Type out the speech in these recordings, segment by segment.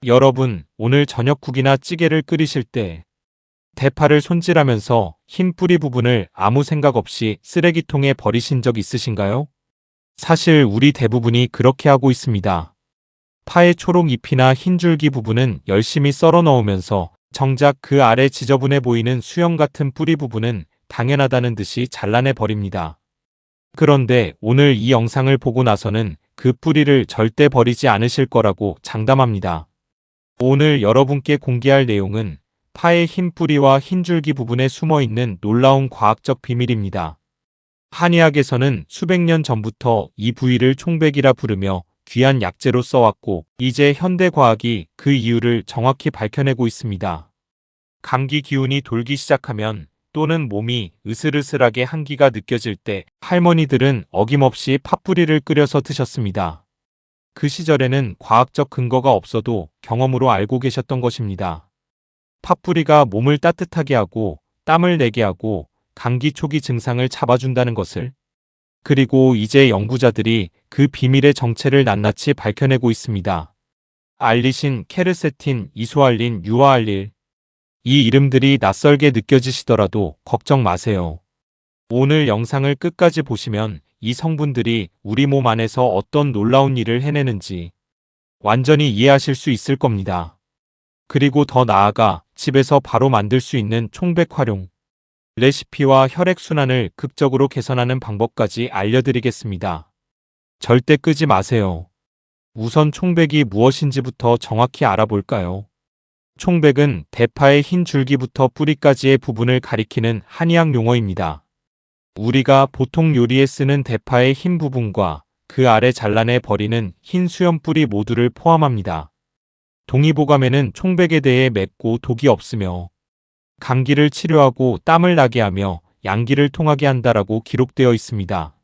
여러분, 오늘 저녁국이나 찌개를 끓이실 때 대파를 손질하면서 흰 뿌리 부분을 아무 생각 없이 쓰레기통에 버리신 적 있으신가요? 사실 우리 대부분이 그렇게 하고 있습니다. 파의 초록 잎이나 흰 줄기 부분은 열심히 썰어 넣으면서 정작 그 아래 지저분해 보이는 수염 같은 뿌리 부분은 당연하다는 듯이 잘라내 버립니다. 그런데 오늘 이 영상을 보고 나서는 그 뿌리를 절대 버리지 않으실 거라고 장담합니다. 오늘 여러분께 공개할 내용은 파의 흰 뿌리와 흰 줄기 부분에 숨어있는 놀라운 과학적 비밀입니다. 한의학에서는 수백 년 전부터 이 부위를 총백이라 부르며 귀한 약재로 써왔고, 이제 현대과학이 그 이유를 정확히 밝혀내고 있습니다. 감기 기운이 돌기 시작하면 또는 몸이 으슬으슬하게 한기가 느껴질 때 할머니들은 어김없이 팥뿌리를 끓여서 드셨습니다. 그 시절에는 과학적 근거가 없어도 경험으로 알고 계셨던 것입니다. 팥뿌리가 몸을 따뜻하게 하고 땀을 내게 하고 감기 초기 증상을 잡아준다는 것을. 그리고 이제 연구자들이 그 비밀의 정체를 낱낱이 밝혀내고 있습니다. 알리신, 케르세틴, 이소알린, 유아알릴. 이 이름들이 낯설게 느껴지시더라도 걱정 마세요. 오늘 영상을 끝까지 보시면 이 성분들이 우리 몸 안에서 어떤 놀라운 일을 해내는지 완전히 이해하실 수 있을 겁니다. 그리고 더 나아가 집에서 바로 만들 수 있는 총백 활용 레시피와 혈액순환을 극적으로 개선하는 방법까지 알려드리겠습니다. 절대 끄지 마세요. 우선 총백이 무엇인지부터 정확히 알아볼까요? 총백은 대파의 흰 줄기부터 뿌리까지의 부분을 가리키는 한의학 용어입니다. 우리가 보통 요리에 쓰는 대파의 흰 부분과 그 아래 잘라내 버리는 흰 수염 뿌리 모두를 포함합니다. 동의보감에는 총백에 대해 맵고 독이 없으며 감기를 치료하고 땀을 나게 하며 양기를 통하게 한다라고 기록되어 있습니다.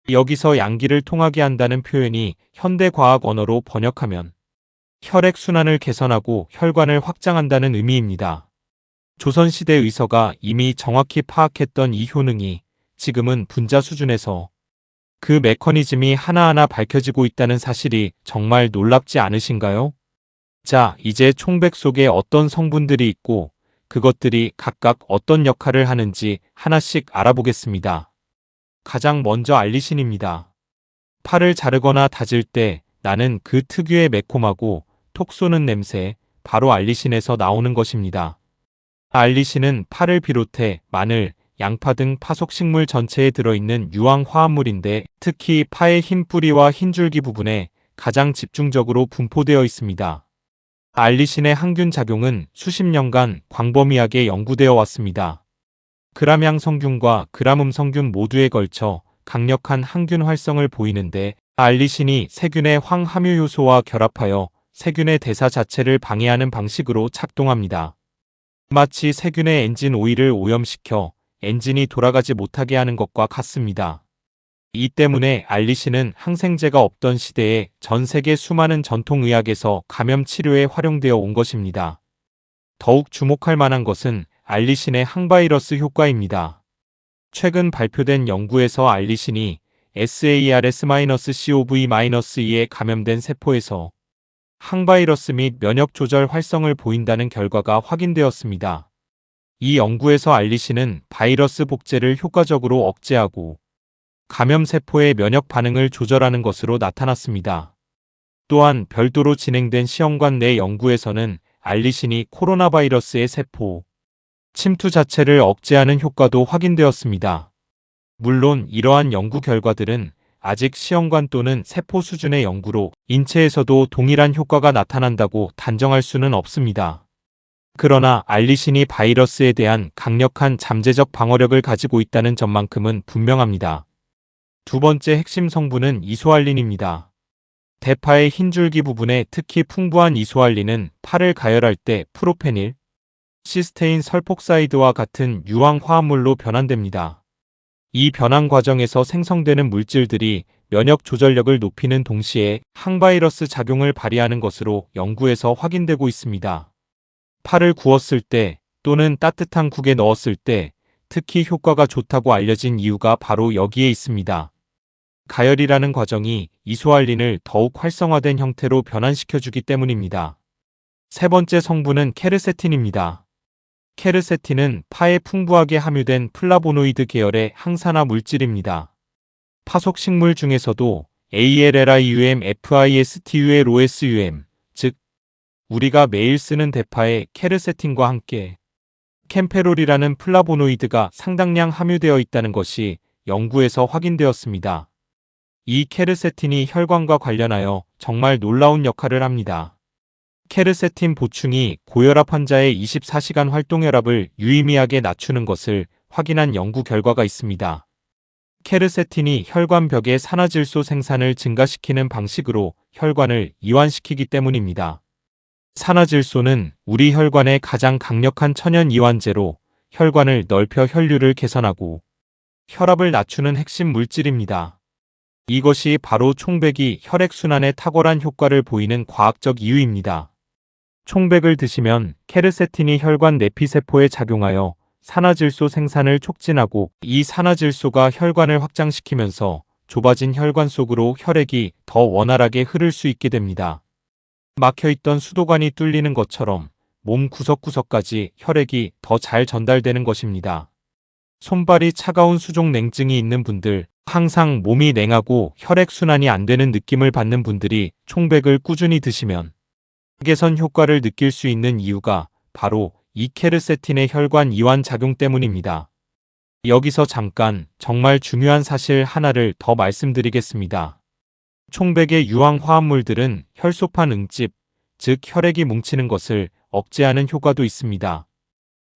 여기서 양기를 통하게 한다는 표현이 현대과학 언어로 번역하면 혈액순환을 개선하고 혈관을 확장한다는 의미입니다. 조선시대 의서가 이미 정확히 파악했던 이 효능이 지금은 분자 수준에서 그 메커니즘이 하나하나 밝혀지고 있다는 사실이 정말 놀랍지 않으신가요? 자, 이제 총백 속에 어떤 성분들이 있고 그것들이 각각 어떤 역할을 하는지 하나씩 알아보겠습니다. 가장 먼저 알리신입니다. 파를 자르거나 다질 때 나는 그 특유의 매콤하고 톡 쏘는 냄새, 바로 알리신에서 나오는 것입니다. 알리신은 파를 비롯해 마늘, 양파 등 파속식물 전체에 들어있는 유황 화합물인데 특히 파의 흰 뿌리와 흰 줄기 부분에 가장 집중적으로 분포되어 있습니다. 알리신의 항균 작용은 수십 년간 광범위하게 연구되어 왔습니다. 그람향 성균과 그람음 성균 모두에 걸쳐 강력한 항균 활성을 보이는데 알리신이 세균의 황함유 효소와 결합하여 세균의 대사 자체를 방해하는 방식으로 작동합니다. 마치 세균의 엔진 오일을 오염시켜 엔진이 돌아가지 못하게 하는 것과 같습니다. 이 때문에 알리신은 항생제가 없던 시대에 전 세계 수많은 전통의학에서 감염 치료에 활용되어 온 것입니다. 더욱 주목할 만한 것은 알리신의 항바이러스 효과입니다. 최근 발표된 연구에서 알리신이 SARS-CoV-2에 감염된 세포에서 항바이러스 및 면역 조절 활성을 보인다는 결과가 확인되었습니다. 이 연구에서 알리신은 바이러스 복제를 효과적으로 억제하고 감염세포의 면역 반응을 조절하는 것으로 나타났습니다. 또한 별도로 진행된 시험관 내 연구에서는 알리신이 코로나 바이러스의 세포 침투 자체를 억제하는 효과도 확인되었습니다. 물론 이러한 연구 결과들은 아직 시험관 또는 세포 수준의 연구로 인체에서도 동일한 효과가 나타난다고 단정할 수는 없습니다. 그러나 알리신이 바이러스에 대한 강력한 잠재적 방어력을 가지고 있다는 점만큼은 분명합니다. 두 번째 핵심 성분은 이소알린입니다. 대파의 흰 줄기 부분에 특히 풍부한 이소알린은 파를 가열할 때 프로페닐, 시스테인 설폭사이드와 같은 유황 화합물로 변환됩니다. 이 변환 과정에서 생성되는 물질들이 면역 조절력을 높이는 동시에 항바이러스 작용을 발휘하는 것으로 연구에서 확인되고 있습니다. 파를 구웠을 때 또는 따뜻한 국에 넣었을 때 특히 효과가 좋다고 알려진 이유가 바로 여기에 있습니다. 가열이라는 과정이 이소알린을 더욱 활성화된 형태로 변환시켜주기 때문입니다. 세 번째 성분은 케르세틴입니다. 케르세틴은 파에 풍부하게 함유된 플라보노이드 계열의 항산화 물질입니다. 파속식물 중에서도 ALLIUM, FISTUL, OSUM, 즉 우리가 매일 쓰는 대파에 케르세틴과 함께 캠페롤이라는 플라보노이드가 상당량 함유되어 있다는 것이 연구에서 확인되었습니다. 이 케르세틴이 혈관과 관련하여 정말 놀라운 역할을 합니다. 케르세틴 보충이 고혈압 환자의 24시간 활동혈압을 유의미하게 낮추는 것을 확인한 연구 결과가 있습니다. 케르세틴이 혈관벽의 산화질소 생산을 증가시키는 방식으로 혈관을 이완시키기 때문입니다. 산화질소는 우리 혈관의 가장 강력한 천연 이완제로 혈관을 넓혀 혈류를 개선하고 혈압을 낮추는 핵심 물질입니다. 이것이 바로 총백이 혈액순환에 탁월한 효과를 보이는 과학적 이유입니다. 총백을 드시면 케르세틴이 혈관 내피세포에 작용하여 산화질소 생산을 촉진하고 이 산화질소가 혈관을 확장시키면서 좁아진 혈관 속으로 혈액이 더 원활하게 흐를 수 있게 됩니다. 막혀있던 수도관이 뚫리는 것처럼 몸 구석구석까지 혈액이 더 잘 전달되는 것입니다. 손발이 차가운 수족 냉증이 있는 분들, 항상 몸이 냉하고 혈액순환이 안 되는 느낌을 받는 분들이 총백을 꾸준히 드시면 개선 효과를 느낄 수 있는 이유가 바로 이 케르세틴의 혈관 이완 작용 때문입니다. 여기서 잠깐 정말 중요한 사실 하나를 더 말씀드리겠습니다. 총백의 유황 화합물들은 혈소판 응집, 즉 혈액이 뭉치는 것을 억제하는 효과도 있습니다.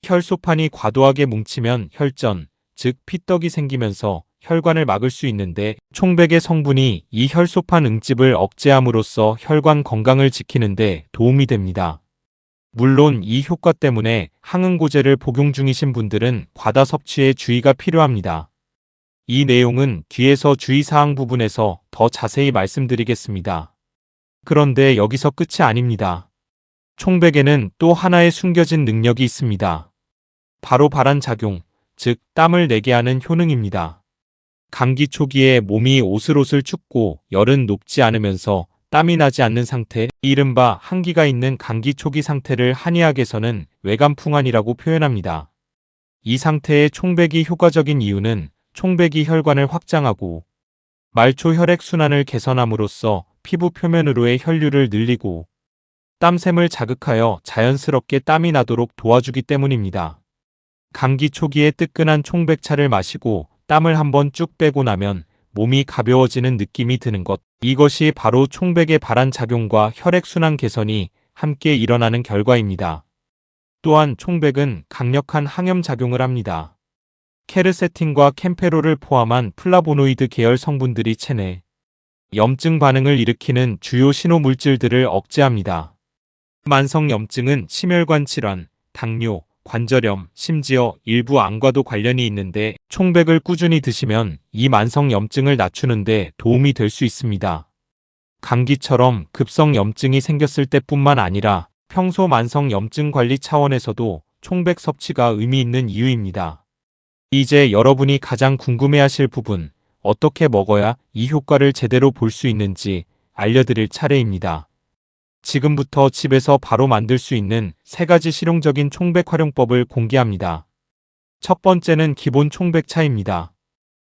혈소판이 과도하게 뭉치면 혈전, 즉 피떡이 생기면서 혈관을 막을 수 있는데 총백의 성분이 이 혈소판 응집을 억제함으로써 혈관 건강을 지키는 데 도움이 됩니다. 물론 이 효과 때문에 항응고제를 복용 중이신 분들은 과다 섭취에 주의가 필요합니다. 이 내용은 뒤에서 주의사항 부분에서 더 자세히 말씀드리겠습니다. 그런데 여기서 끝이 아닙니다. 총백에는 또 하나의 숨겨진 능력이 있습니다. 바로 발한작용, 즉 땀을 내게 하는 효능입니다. 감기 초기에 몸이 오슬오슬 춥고 열은 높지 않으면서 땀이 나지 않는 상태, 이른바 한기가 있는 감기 초기 상태를 한의학에서는 외감풍환이라고 표현합니다. 이 상태의 총백이 효과적인 이유는 총백이 혈관을 확장하고 말초 혈액순환을 개선함으로써 피부 표면으로의 혈류를 늘리고 땀샘을 자극하여 자연스럽게 땀이 나도록 도와주기 때문입니다. 감기 초기에 뜨끈한 총백차를 마시고 땀을 한번 쭉 빼고 나면 몸이 가벼워지는 느낌이 드는 것, 이것이 바로 총백의 발한작용과 혈액순환 개선이 함께 일어나는 결과입니다. 또한 총백은 강력한 항염작용을 합니다. 케르세틴과 캠페롤을 포함한 플라보노이드 계열 성분들이 체내 염증 반응을 일으키는 주요 신호물질들을 억제합니다. 만성염증은 심혈관 질환, 당뇨, 관절염, 심지어 일부 암과도 관련이 있는데 총백을 꾸준히 드시면 이 만성염증을 낮추는데 도움이 될 수 있습니다. 감기처럼 급성염증이 생겼을 때뿐만 아니라 평소 만성염증 관리 차원에서도 총백 섭취가 의미 있는 이유입니다. 이제 여러분이 가장 궁금해하실 부분, 어떻게 먹어야 이 효과를 제대로 볼 수 있는지 알려드릴 차례입니다. 지금부터 집에서 바로 만들 수 있는 3가지 실용적인 총백 활용법을 공개합니다. 첫 번째는 기본 총백차입니다.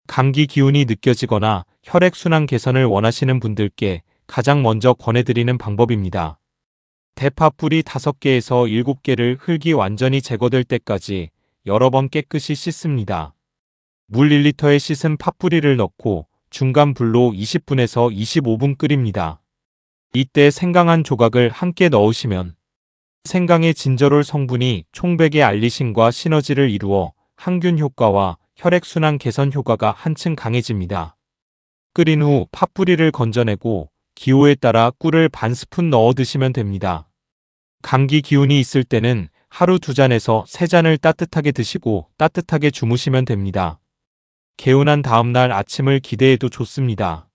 감기 기운이 느껴지거나 혈액순환 개선을 원하시는 분들께 가장 먼저 권해드리는 방법입니다. 대파 뿌리 5개에서 7개를 흙이 완전히 제거될 때까지 여러 번 깨끗이 씻습니다. 물 1리터에 씻은 팥뿌리를 넣고 중간 불로 20분에서 25분 끓입니다. 이때 생강 한 조각을 함께 넣으시면 생강의 진저롤 성분이 총백의 알리신과 시너지를 이루어 항균 효과와 혈액순환 개선 효과가 한층 강해집니다. 끓인 후 팥뿌리를 건져내고 기호에 따라 꿀을 반 스푼 넣어 드시면 됩니다. 감기 기운이 있을 때는 하루 2잔에서 3잔을 따뜻하게 드시고 따뜻하게 주무시면 됩니다. 개운한 다음날 아침을 기대해도 좋습니다.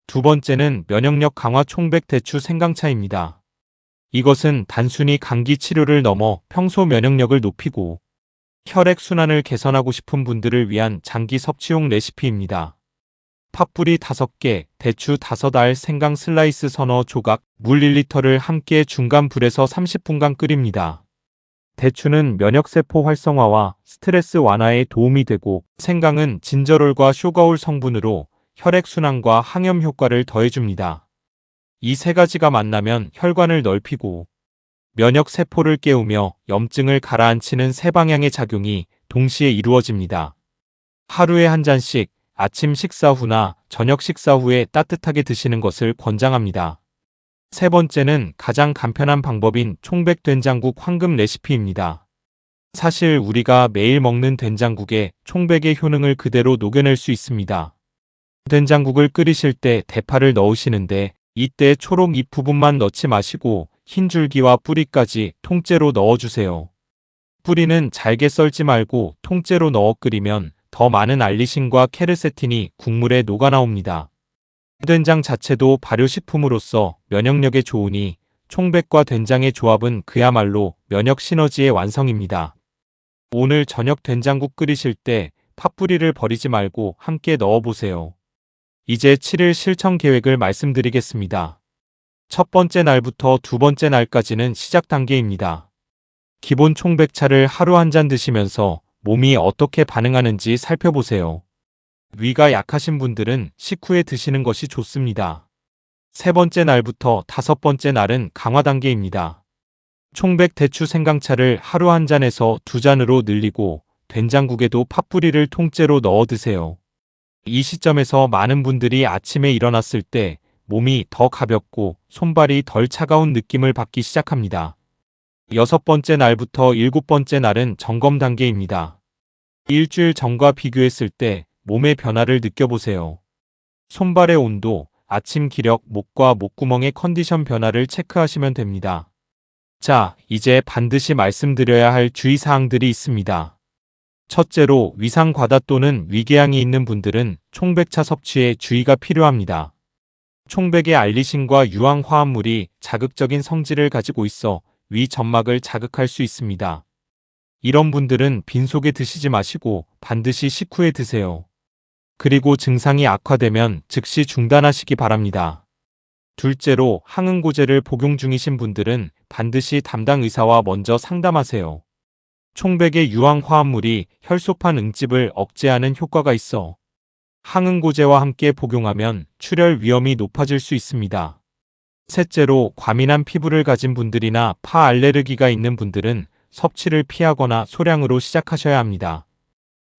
두 번째는 면역력 강화 총백 대추 생강차입니다. 이것은 단순히 감기 치료를 넘어 평소 면역력을 높이고 혈액순환을 개선하고 싶은 분들을 위한 장기 섭취용 레시피입니다. 팥뿌리 5개, 대추 5알, 생강 슬라이스 서너 조각, 물 1리터를 함께 중간 불에서 30분간 끓입니다. 대추는 면역세포 활성화와 스트레스 완화에 도움이 되고, 생강은 진저롤과 쇼가올 성분으로 혈액순환과 항염 효과를 더해줍니다. 이 세 가지가 만나면 혈관을 넓히고 면역세포를 깨우며 염증을 가라앉히는 세 방향의 작용이 동시에 이루어집니다. 하루에 한 잔씩 아침 식사 후나 저녁 식사 후에 따뜻하게 드시는 것을 권장합니다. 세 번째는 가장 간편한 방법인 총백된장국 황금 레시피입니다. 사실 우리가 매일 먹는 된장국에 총백의 효능을 그대로 녹여낼 수 있습니다. 된장국을 끓이실 때 대파를 넣으시는데 이때 초록 잎 부분만 넣지 마시고 흰 줄기와 뿌리까지 통째로 넣어주세요. 뿌리는 잘게 썰지 말고 통째로 넣어 끓이면 더 많은 알리신과 케르세틴이 국물에 녹아나옵니다. 된장 자체도 발효식품으로서 면역력에 좋으니 총백과 된장의 조합은 그야말로 면역 시너지의 완성입니다. 오늘 저녁 된장국 끓이실 때 팥뿌리를 버리지 말고 함께 넣어보세요. 이제 7일 실천 계획을 말씀드리겠습니다. 첫 번째 날부터 두 번째 날까지는 시작 단계입니다. 기본 총백차를 하루 한 잔 드시면서 몸이 어떻게 반응하는지 살펴보세요. 위가 약하신 분들은 식후에 드시는 것이 좋습니다. 세 번째 날부터 다섯 번째 날은 강화 단계입니다. 총백 대추 생강차를 하루 한 잔에서 두 잔으로 늘리고 된장국에도 팥뿌리를 통째로 넣어 드세요. 이 시점에서 많은 분들이 아침에 일어났을 때 몸이 더 가볍고 손발이 덜 차가운 느낌을 받기 시작합니다. 여섯 번째 날부터 일곱 번째 날은 점검 단계입니다. 일주일 전과 비교했을 때 몸의 변화를 느껴보세요. 손발의 온도, 아침 기력, 목과 목구멍의 컨디션 변화를 체크하시면 됩니다. 자, 이제 반드시 말씀드려야 할 주의사항들이 있습니다. 첫째로 위상 과다 또는 위궤양이 있는 분들은 총백차 섭취에 주의가 필요합니다. 총백의 알리신과 유황 화합물이 자극적인 성질을 가지고 있어 위 점막을 자극할 수 있습니다. 이런 분들은 빈속에 드시지 마시고 반드시 식후에 드세요. 그리고 증상이 악화되면 즉시 중단하시기 바랍니다. 둘째로 항응고제를 복용 중이신 분들은 반드시 담당 의사와 먼저 상담하세요. 총백의 유황 화합물이 혈소판 응집을 억제하는 효과가 있어 항응고제와 함께 복용하면 출혈 위험이 높아질 수 있습니다. 셋째로 과민한 피부를 가진 분들이나 파 알레르기가 있는 분들은 섭취를 피하거나 소량으로 시작하셔야 합니다.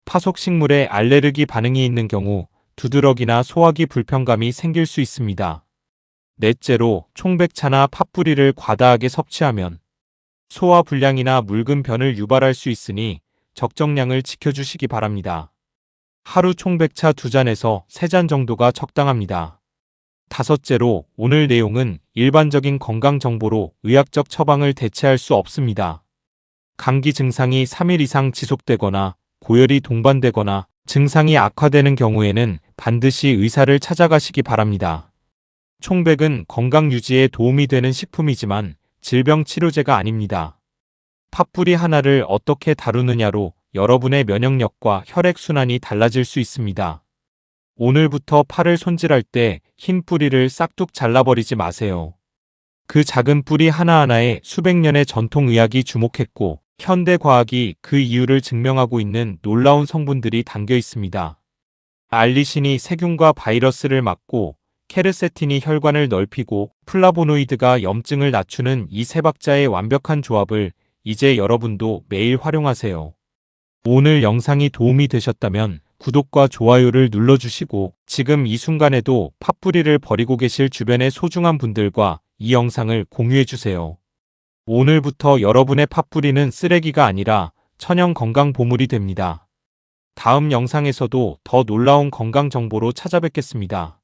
파속 식물에 알레르기 반응이 있는 경우 두드러기나 소화기 불편감이 생길 수 있습니다. 넷째로 총백차나 팥뿌리를 과다하게 섭취하면 소화 불량이나 묽은 변을 유발할 수 있으니 적정량을 지켜주시기 바랍니다. 하루 총백차 2잔에서 3잔 정도가 적당합니다. 다섯째로 오늘 내용은 일반적인 건강 정보로 의학적 처방을 대체할 수 없습니다. 감기 증상이 3일 이상 지속되거나 고열이 동반되거나 증상이 악화되는 경우에는 반드시 의사를 찾아가시기 바랍니다. 총백은 건강 유지에 도움이 되는 식품이지만 질병 치료제가 아닙니다. 팥뿌리 하나를 어떻게 다루느냐로 여러분의 면역력과 혈액순환이 달라질 수 있습니다. 오늘부터 파를 손질할 때 흰 뿌리를 싹둑 잘라버리지 마세요. 그 작은 뿌리 하나하나에 수백 년의 전통의학이 주목했고 현대과학이 그 이유를 증명하고 있는 놀라운 성분들이 담겨 있습니다. 알리신이 세균과 바이러스를 막고 케르세틴이 혈관을 넓히고 플라보노이드가 염증을 낮추는 이 세 박자의 완벽한 조합을 이제 여러분도 매일 활용하세요. 오늘 영상이 도움이 되셨다면 구독과 좋아요를 눌러주시고 지금 이 순간에도 팥뿌리를 버리고 계실 주변의 소중한 분들과 이 영상을 공유해주세요. 오늘부터 여러분의 팥뿌리는 쓰레기가 아니라 천연 건강 보물이 됩니다. 다음 영상에서도 더 놀라운 건강 정보로 찾아뵙겠습니다.